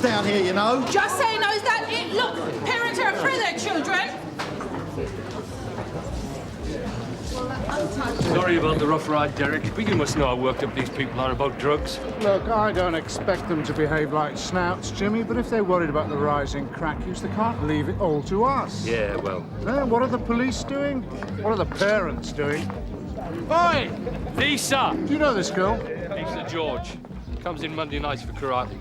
down here, you know. Just so he knows that. Look, parents are afraid of their children. Sorry about the rough ride, Derek, but you must know how worked up these people are about drugs. Look, I don't expect them to behave like snouts, Jimmy, but if they're worried about the rise in crack use, they can't leave it all to us. Yeah, well... What are the police doing? What are the parents doing? Oi! Lisa! Do you know this girl? Lisa George. Comes in Monday nights for karate.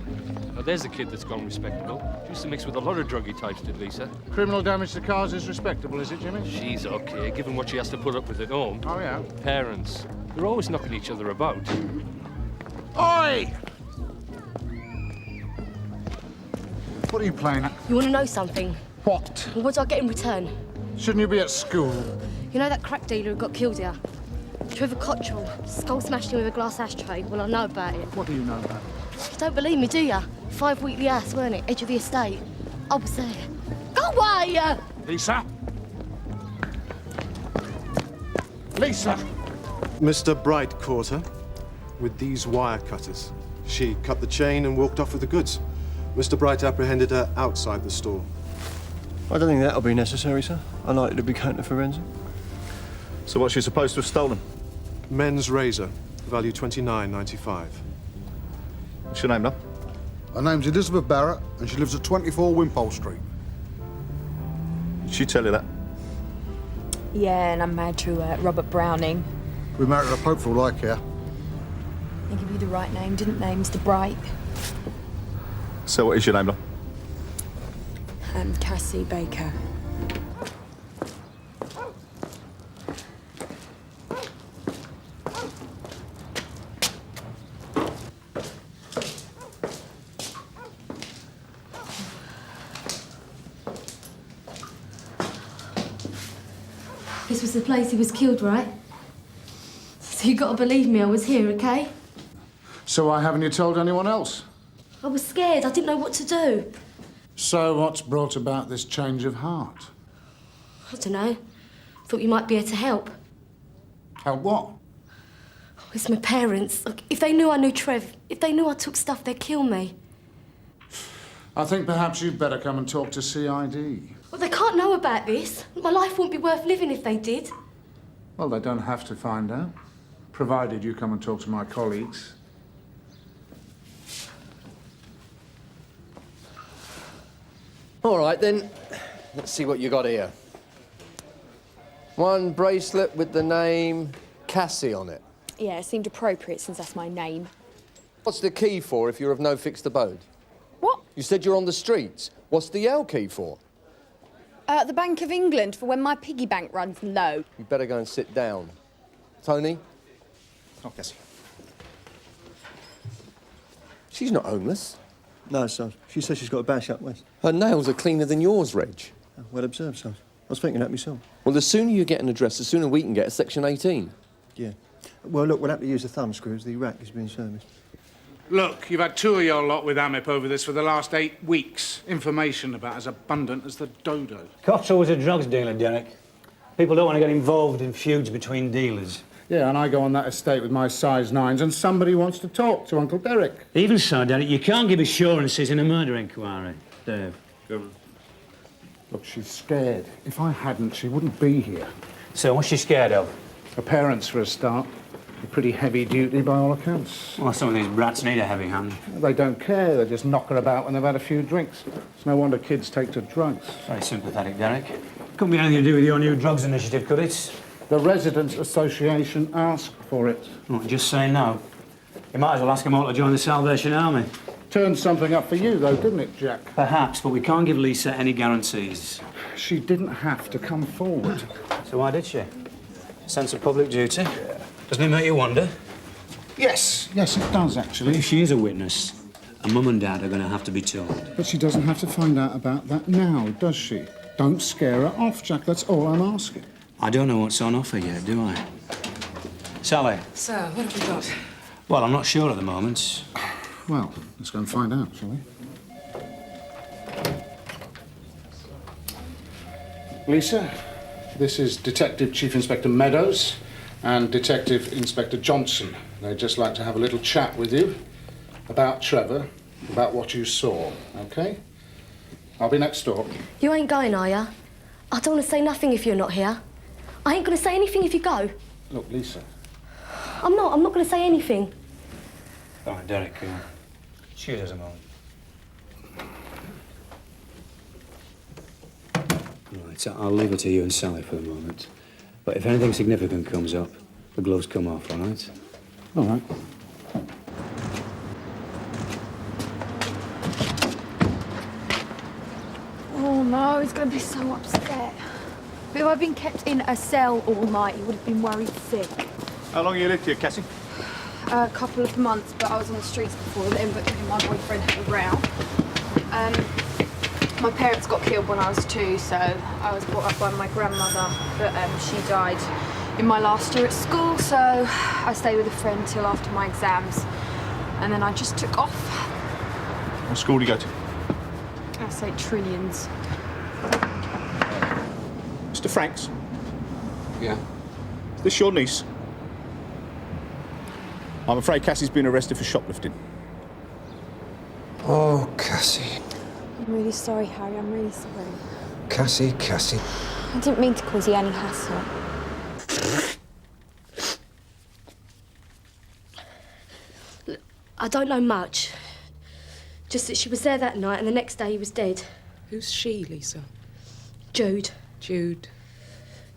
Now, there's a kid that's gone respectable. She used to mix with a lot of druggy types, did Lisa. Criminal damage to cars is respectable, is it, Jimmy? She's okay, given what she has to put up with at home. Oh, yeah? Parents. They're always knocking each other about. Oi! What are you playing at? You want to know something? What? Well, what do I get in return? Shouldn't you be at school? You know that crack dealer who got killed here? Trevor Cottrell. Skull smashed him with a glass ashtray. Well, I know about it. What do you know about it? You don't believe me, do you? 5 weekly hours, weren't it? Edge of the estate. I was there. Go away! Lisa? Lisa! Mr. Bright caught her with these wire cutters. She cut the chain and walked off with the goods. Mr. Bright apprehended her outside the store. I don't think that'll be necessary, sir. Unlikely to be counter-forensic. So what's she supposed to have stolen? Men's razor, value $29.95. What's your name, love? Her name's Elizabeth Barrett, and she lives at 24 Wimpole Street. Did she tell you that? Yeah, and I'm married to Robert Browning. We married a Pope for all I care. They give you the right name, didn't they, Mr. Bright? So what is your name, love? Cassie Baker. This was the place he was killed, right? So you gotta believe me, I was here, okay? So why haven't you told anyone else? I was scared, I didn't know what to do. So what's brought about this change of heart? I don't know. Thought you might be able to help. Help what? It's my parents. Look, if they knew I knew Trev, if they knew I took stuff, they'd kill me. I think perhaps you'd better come and talk to CID. Well, they can't know about this. My life wouldn't be worth living if they did. Well, they don't have to find out, provided you come and talk to my colleagues. All right, then. Let's see what you got here. One bracelet with the name Cassie on it. Yeah, it seemed appropriate since that's my name. What's the key for if you're of no fixed abode? What? You said you're on the streets. What's the L key for? The Bank of England for when my piggy bank runs low. You better go and sit down. Tony? Oh, Cassie. She's not homeless. No, sir. She says she's got a bash up west. Her nails are cleaner than yours, Reg. Well observed, sir. I was thinking that myself. Well, the sooner you get an address, the sooner we can get a Section 18. Yeah. Well, look, we'll have to use the thumb screws. The rack is being serviced. Look, you've had two of your lot with AMIP over this for the last 8 weeks. Information about as abundant as the dodo. Cottrell was a drugs dealer, Derek. People don't want to get involved in feuds between dealers. Yeah, and I go on that estate with my size 9s and somebody wants to talk to Uncle Derek. Even so, Derek, you can't give assurances in a murder inquiry, Dave. Look, she's scared. If I hadn't, she wouldn't be here. So what's she scared of? Her parents, for a start. They're pretty heavy duty by all accounts. Well, some of these brats need a heavy hand. They don't care. They just knock her about when they've had a few drinks. It's no wonder kids take to drugs. Very sympathetic, Derek. Couldn't be anything to do with your new drugs initiative, could it? The Residents' Association asked for it. Oh, just say no. You might as well ask them all to join the Salvation Army. Turned something up for you, though, didn't it, Jack? Perhaps, but we can't give Lisa any guarantees. She didn't have to come forward. So why did she? Sense of public duty? Doesn't it make you wonder? Yes, it does, actually. If she is a witness, her mum and dad are going to have to be told. But she doesn't have to find out about that now, does she? Don't scare her off, Jack. That's all I'm asking. I don't know what's on offer yet, do I? Sally? Sir, what have we got? Well, I'm not sure at the moment. Well, let's go and find out, shall we? Lisa, this is Detective Chief Inspector Meadows and Detective Inspector Johnson. They'd just like to have a little chat with you about Trevor about what you saw, OK? I'll be next door. You ain't going, are ya? I don't want to say nothing if you're not here. I ain't going to say anything if you go. Look, Lisa. I'm not going to say anything. All right, Derek, excuse us a moment. Right, so I'll leave it to you and Sally for the moment. But if anything significant comes up, the gloves come off, all right? All right. Oh no, he's going to be so upset. But if I'd been kept in a cell all night, he would have been worried sick. How long you lived here, Cassie? A couple of months, but I was on the streets before then, but me and my boyfriend had a row. My parents got killed when I was 2, so I was brought up by my grandmother, but she died in my last year at school, so I stayed with a friend till after my exams, and then I just took off. What school do you go to? I St. Trinian's. Mr. Franks? Yeah? Is this your niece? I'm afraid Cassie's been arrested for shoplifting. Oh, Cassie. I'm really sorry, Harry, I'm really sorry. Cassie. I didn't mean to cause you any hassle. I don't know much. Just that she was there that night and the next day he was dead. Who's she, Lisa? Jude. Jude.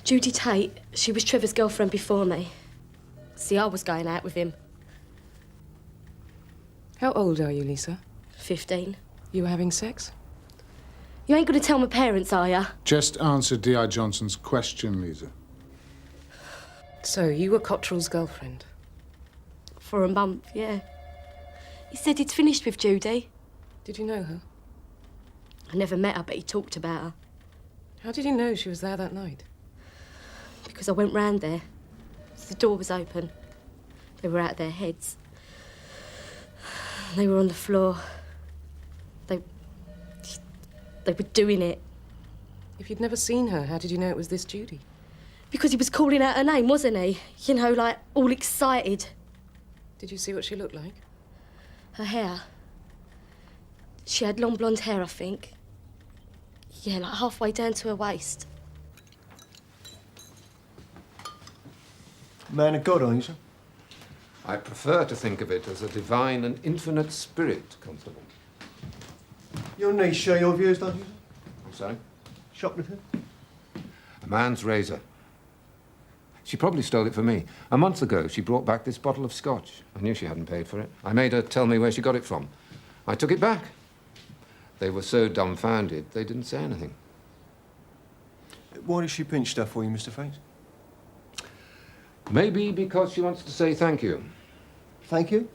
Judy Tate. She was Trevor's girlfriend before me. See, I was going out with him. How old are you, Lisa? 15. You were having sex? You ain't going to tell my parents, are ya? Just answer D.I. Johnson's question, Lisa. So, you were Cottrell's girlfriend? For a month, yeah. He said he'd finished with Judy. Did you know her? I never met her, but he talked about her. How did you know she was there that night? Because I went round there. The door was open. They were out of their heads. They were on the floor. They were doing it. If you'd never seen her, how did you know it was this Judy? Because he was calling out her name, wasn't he? You know, like, all excited. Did you see what she looked like? Her hair. She had long blonde hair, I think. Yeah, like halfway down to her waist. Man of God, are you, sir? I prefer to think of it as a divine and infinite spirit, Constable. Your niece share your views, don't you, sir? I'm sorry? Shoplifting? A man's razor. She probably stole it for me. A month ago, she brought back this bottle of scotch. I knew she hadn't paid for it. I made her tell me where she got it from. I took it back. They were so dumbfounded, they didn't say anything. Why did she pinch stuff for you, Mr. Franks? Maybe because she wants to say thank you. Thank you?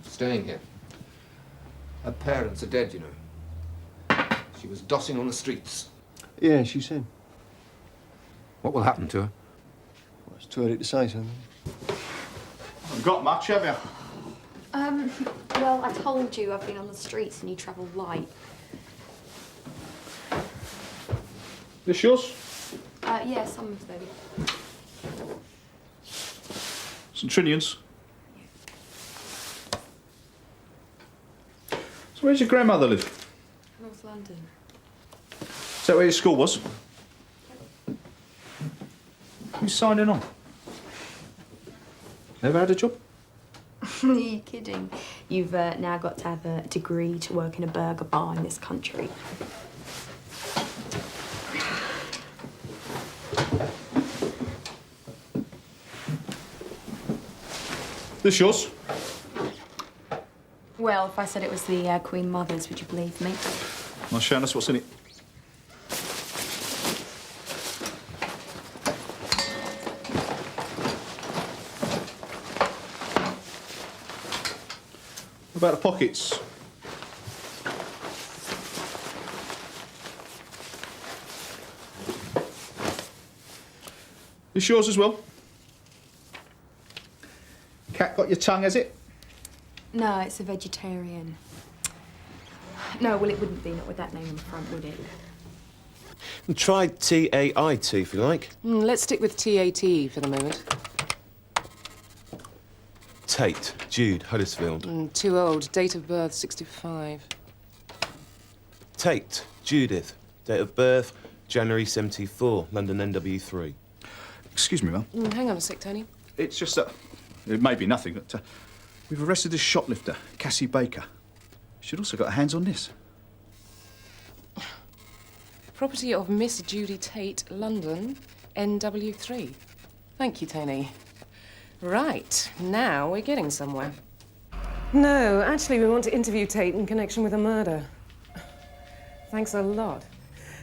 For staying here. Her parents are dead, you know. She was dossing on the streets. Yeah, she said. What will happen to her? Well, it's too early to say something. Haven't got much, have you? Well, I told you I've been on the streets and you travel light. This yours? Yeah, some of them. St. Trinian's. So where's your grandmother live? North London. Is that where your school was? Who's signing on? Never had a job? Are you kidding? You've now got to have a degree to work in a burger bar in this country. This yours? Well, if I said it was the Queen Mother's, would you believe me? Well, showing us what's in it. What about the pockets? This yours as well? Cat got your tongue, has it? No, it's a vegetarian. No, well, it wouldn't be, not with that name on the front, would it? Try T-A-I-T, if you like. Let's stick with T-A-T for the moment. Tate, Jude, Huddersfield. Too old. Date of birth, 65. Tate, Judith, date of birth, January 74, London NW3. Excuse me, Mum. Hang on a sec, Tony. It's just that... It may be nothing, but we've arrested this shoplifter, Cassie Baker. She'd also got her hands on this. Property of Miss Judy Tate, London, NW3. Thank you, Tony. Right, now we're getting somewhere. No, actually, we want to interview Tate in connection with a murder. Thanks a lot.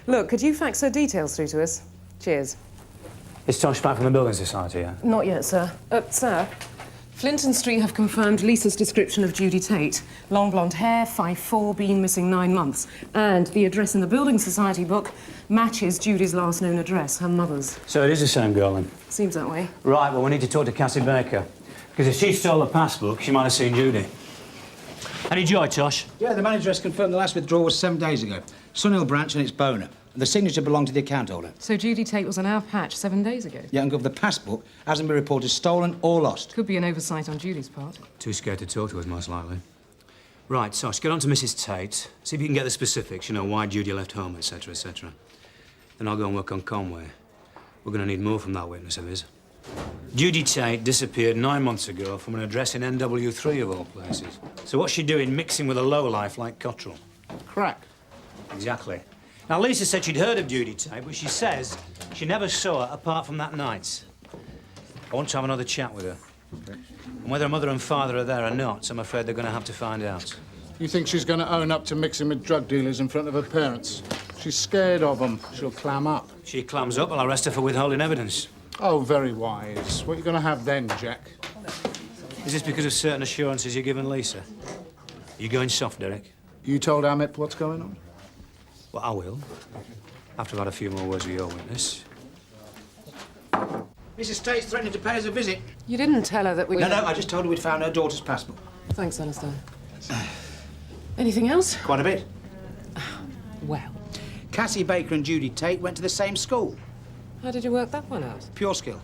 Look, could you fax her details through to us? Cheers. Is Tosh back from the Building Society, yeah? Not yet, sir. Sir, Flinton Street have confirmed Lisa's description of Judy Tate. Long blonde hair, 5'4", been missing 9 months. And the address in the Building Society book matches Judy's last known address, her mother's. So it is the same girl, then? Seems that way. Right, well, we need to talk to Cassie Baker. Because if she stole the passbook, she might have seen Judy. Any joy, Tosh? Yeah, the manager has confirmed the last withdrawal was 7 days ago. Sunhill branch and it's Boner. And the signature belonged to the account holder. So Judy Tate was on our patch 7 days ago? Yeah, and the passbook hasn't been reported stolen or lost. Could be an oversight on Judy's part. Too scared to talk to us, most likely. Right, Tosh, get on to Mrs. Tate. See if you can get the specifics, you know, why Judy left home, etc., etc. Then I'll go and work on Conway. We're going to need more from that witness of his. Judy Tate disappeared 9 months ago from an address in NW3, of all places. So what's she doing mixing with a lowlife like Cottrell? Crack. Exactly. Now, Lisa said she'd heard of Judy Tate, but she says she never saw her apart from that night. I want to have another chat with her. Okay. And whether her mother and father are there or not, I'm afraid they're going to have to find out. You think she's going to own up to mixing with drug dealers in front of her parents? She's scared of them. She'll clam up. She clams up, I'll arrest her for withholding evidence. Oh, very wise. What are you going to have then, Jack? Is this because of certain assurances you're giving Lisa? You going soft, Derek? You told Amit what's going on? Well, I will. After I've had a few more words with your witness. Mrs. Tate's threatening to pay us a visit. You didn't tell her that we... No, I just told her we'd found her daughter's passport. Thanks, Alistair. Anything else? Quite a bit. Well. Cassie Baker and Judy Tate went to the same school. How did you work that one out? Pure skill.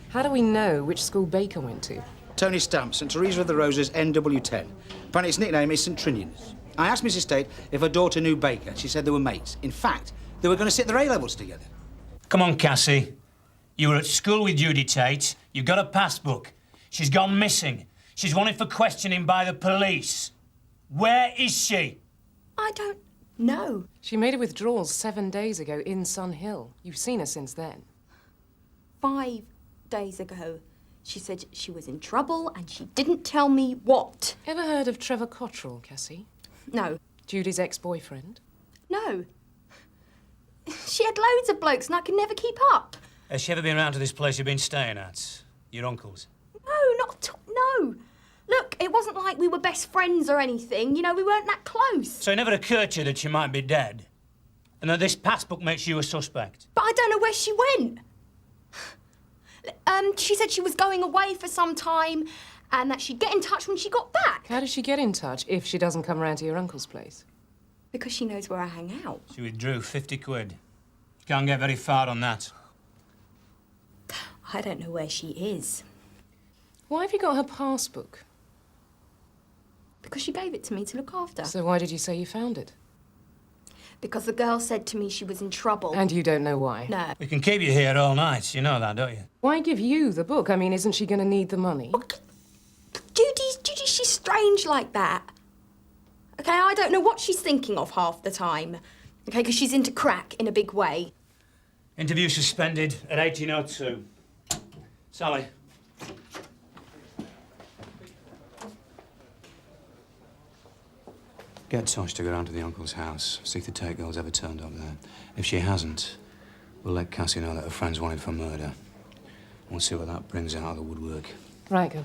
How do we know which school Baker went to? Tony Stamp, St. Teresa of the Roses, NW10. Apparently its nickname is St. Trinian's. I asked Mrs. Tate if her daughter knew Baker. She said they were mates. In fact, they were going to sit their A-levels together. Come on, Cassie. You were at school with Judy Tate. You got a passbook. She's gone missing. She's wanted for questioning by the police. Where is she? I don't know. She made a withdrawal 7 days ago in Sun Hill. You've seen her since then. 5 days ago, she said she was in trouble and she didn't tell me what. Ever heard of Trevor Cottrell, Cassie? No. Judy's ex-boyfriend? No. She had loads of blokes and I could never keep up. Has she ever been round to this place you've been staying at? Your uncle's? No, no. Look, it wasn't like we were best friends or anything. You know, we weren't that close. So it never occurred to you that she might be dead? And that this passbook makes you a suspect? But I don't know where she went. She said she was going away for some time and that she'd get in touch when she got back. How does she get in touch if she doesn't come round to your uncle's place? Because she knows where I hang out. She withdrew 50 quid. Can't get very far on that. I don't know where she is. Why have you got her passbook? Because she gave it to me to look after. So why did you say you found it? Because the girl said to me she was in trouble. And you don't know why? No. We can keep you here all night. You know that, don't you? Why give you the book? I mean, isn't she going to need the money? Judy, she's strange like that. OK, I don't know what she's thinking of half the time. OK, because she's into crack in a big way. Interview suspended at 18:02. Sally. Get Tosh to go round to the uncle's house, see if the Tate girl's ever turned up there. If she hasn't, we'll let Cassie know that her friend's wanted for murder. We'll see what that brings out of the woodwork. Right, Gov.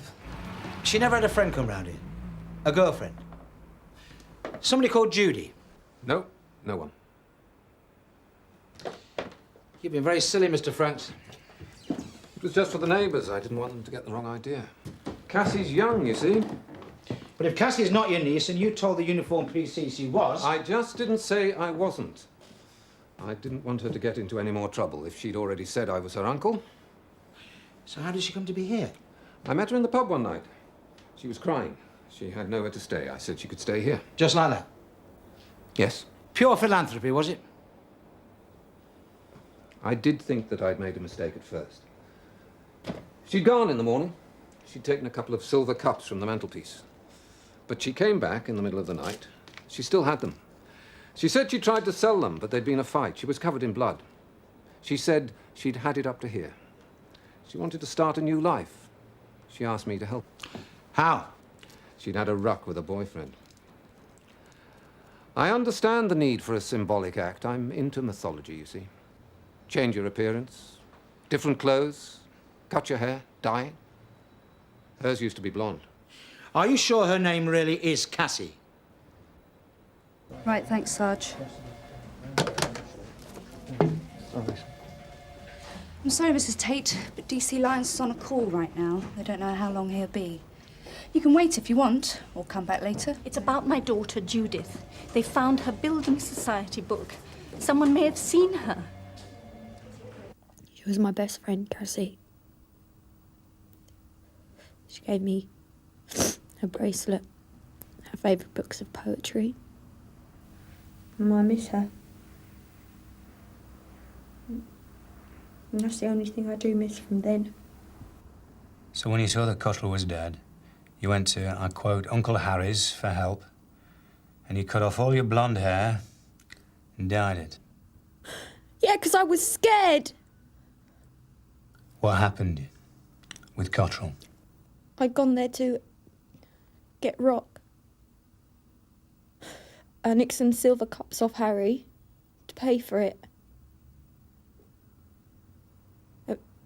She never had a friend come round here? A girlfriend? Somebody called Judy? No, no one. You've been very silly, Mr. Franks. It was just for the neighbours. I didn't want them to get the wrong idea. Cassie's young, you see. But if Cassie's not your niece and you told the uniformed PC she was... I just didn't say I wasn't. I didn't want her to get into any more trouble if she'd already said I was her uncle. So how did she come to be here? I met her in the pub one night. She was crying. She had nowhere to stay. I said she could stay here. Just like that? Yes. Pure philanthropy, was it? I did think that I'd made a mistake at first. She'd gone in the morning. She'd taken a couple of silver cups from the mantelpiece. But she came back in the middle of the night. She still had them. She said she tried to sell them, but there'd been a fight. She was covered in blood. She said she'd had it up to here. She wanted to start a new life. She asked me to help. How? She'd had a ruck with a boyfriend. I understand the need for a symbolic act. I'm into mythology, you see. Change your appearance, different clothes, cut your hair, dye it. Hers used to be blonde. Are you sure her name really is Cassie? Right, thanks, Sarge. I'm sorry, Mrs. Tate, but DC Lyons is on a call right now. They don't know how long he'll be. You can wait if you want, or come back later. It's about my daughter, Judith. They found her Building Society book. Someone may have seen her. She was my best friend, Cassie. She gave me her bracelet, her favourite books of poetry. And I miss her. And that's the only thing I do miss from then. So when you saw that Cottrell was dead, you went to, I quote, Uncle Harry's for help, and you cut off all your blonde hair and dyed it. Yeah, 'cause I was scared. What happened with Cottrell? I'd gone there to get rock. I nicked some silver cups off Harry to pay for it.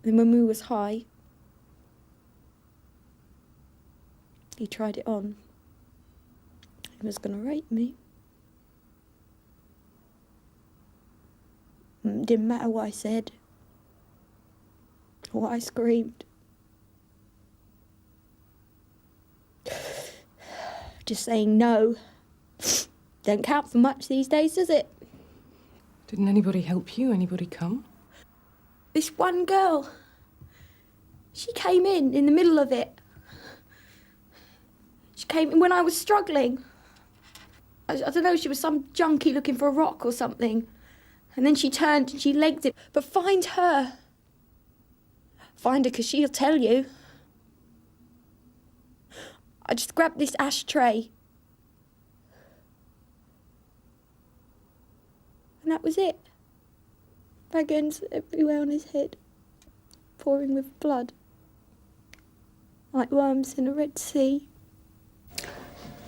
Then when we was high, he tried it on. He was gonna rape me. It didn't matter what I said or what I screamed. Just saying no don't count for much these days, does it? Didn't anybody help you? Anybody come? This one girl, she came in the middle of it. She came in when I was struggling. I don't know, she was some junkie looking for a rock or something. And then she turned and she legged it. But find her. Find her, 'cause she'll tell you. I just grabbed this ashtray. And that was it. Bag ends everywhere on his head, pouring with blood, like worms in a Red Sea.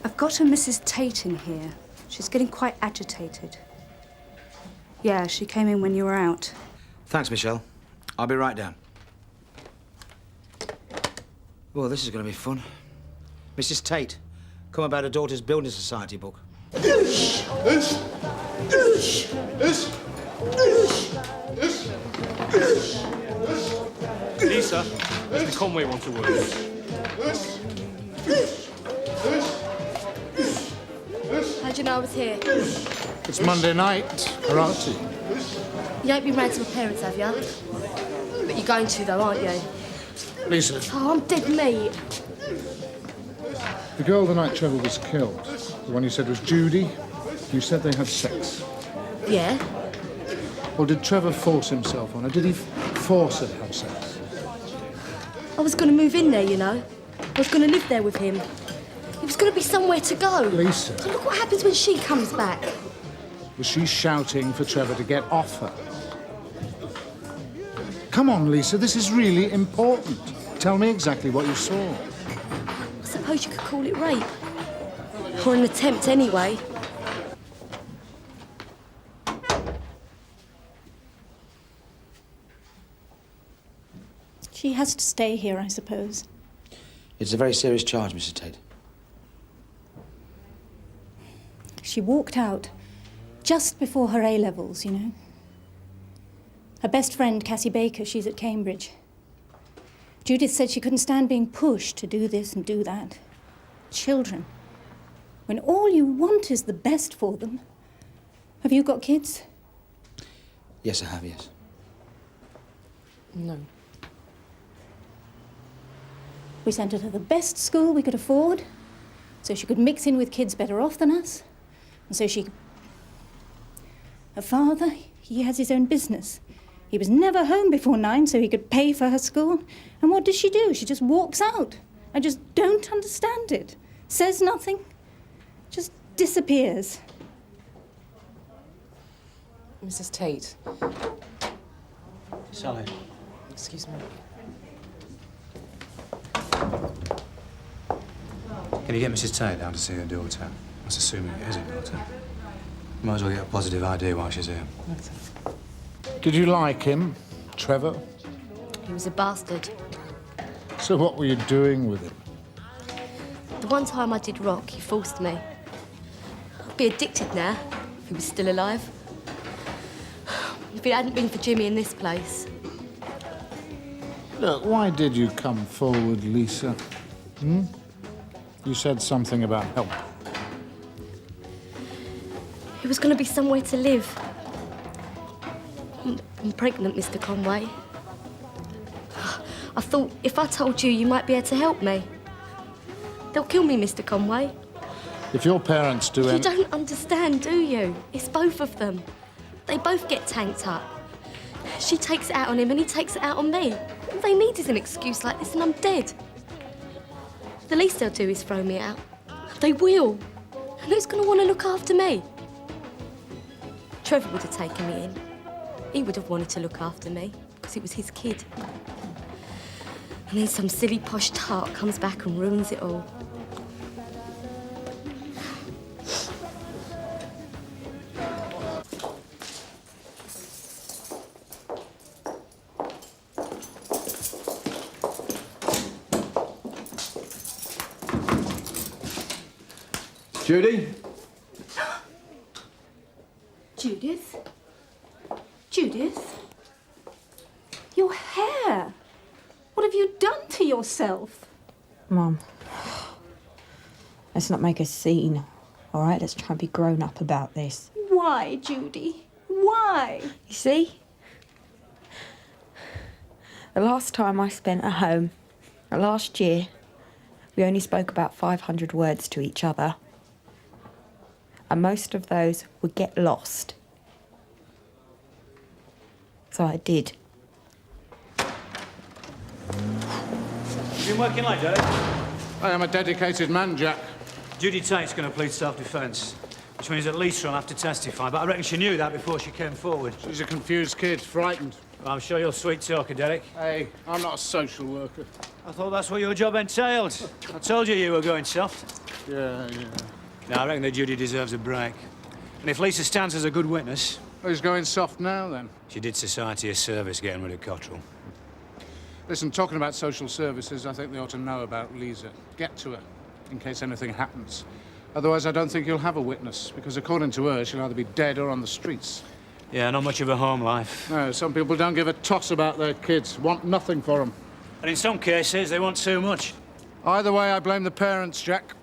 I've got a Mrs. Tate in here. She's getting quite agitated. Yeah, she came in when you were out. Thanks, Michelle. I'll be right down. Well, this is going to be fun. Mrs. Tate, come about her daughter's Building Society book. Lisa, Mr. Conway wants a word. How'd you know I was here? It's Monday night, karate. You ain't been round to my parents, have you? But you're going to, though, aren't you? Lisa, Oh, I'm dead meat. the girl the night Trevor was killed, the one you said was Judy, you said they had sex. Yeah? Well, did Trevor force himself on her? Did he force her to have sex? I was going to move in there, you know. I was going to live there with him. It was going to be somewhere to go. Lisa. So look what happens when she comes back. Was she shouting for Trevor to get off her? Come on, Lisa, this is really important. Tell me exactly what you saw. I suppose you could call it rape. Or an attempt, anyway. She has to stay here, I suppose. It's a very serious charge, Mrs. Tate. She walked out just before her A-levels, you know. Her best friend, Cassie Baker, she's at Cambridge. Judith said she couldn't stand being pushed to do this and do that. Children. When all you want is the best for them. Have you got kids? Yes, I have, yes. No. We sent her to the best school we could afford, so she could mix in with kids better off than us, and so she... Her father, he has his own business. He was never home before 9, so he could pay for her school. And what does she do? She just walks out. I just don't understand it. Says nothing, just disappears. Mrs. Tate. Sally. Excuse me. Can you get Mrs. Tate down to see her daughter? That's assuming it is her daughter. Might as well get a positive idea while she's here. Did you like him, Trevor? He was a bastard. So what were you doing with him? The one time I did rock, he forced me. I'd be addicted now, if he was still alive. If it hadn't been for Jimmy in this place. Look, why did you come forward, Lisa? Hmm? You said something about help. It was going to be somewhere to live. I'm pregnant, Mr. Conway. I thought if I told you, you might be able to help me. They'll kill me, Mr. Conway. If your parents do You don't understand, do you? It's both of them. They both get tanked up. She takes it out on him and he takes it out on me. All they need is an excuse like this and I'm dead. The least they'll do is throw me out. They will. And who's going to want to look after me? Trevor would have taken me in. He would have wanted to look after me because it was his kid. And then some silly posh tart comes back and ruins it all. Judy? Judith? Judith? Your hair! What have you done to yourself? Mum, let's not make a scene, all right? Let's try and be grown up about this. Why, Judy? Why? You see? The last time I spent at home, last year, we only spoke about 500 words to each other. And most of those would get lost. So I did. You've been working late, Derek? I am a dedicated man, Jack. Judy Tate's going to plead self-defence, which means that Lisa will have to testify, but I reckon she knew that before she came forward. She's a confused kid, frightened. Well, I'm sure you're a sweet talker, Derek. Hey, I'm not a social worker. I thought that's what your job entailed. I told you were going soft. Yeah. No, I reckon that Judy deserves a break. And if Lisa stands as a good witness... Who's going soft now, then? She did society a service getting rid of Cottrell. Listen, talking about social services, I think they ought to know about Lisa. Get to her, in case anything happens. Otherwise, I don't think you'll have a witness, because according to her, she'll either be dead or on the streets. Yeah, not much of a home life. No, some people don't give a toss about their kids, want nothing for them. And in some cases, they want too much. Either way, I blame the parents, Jack.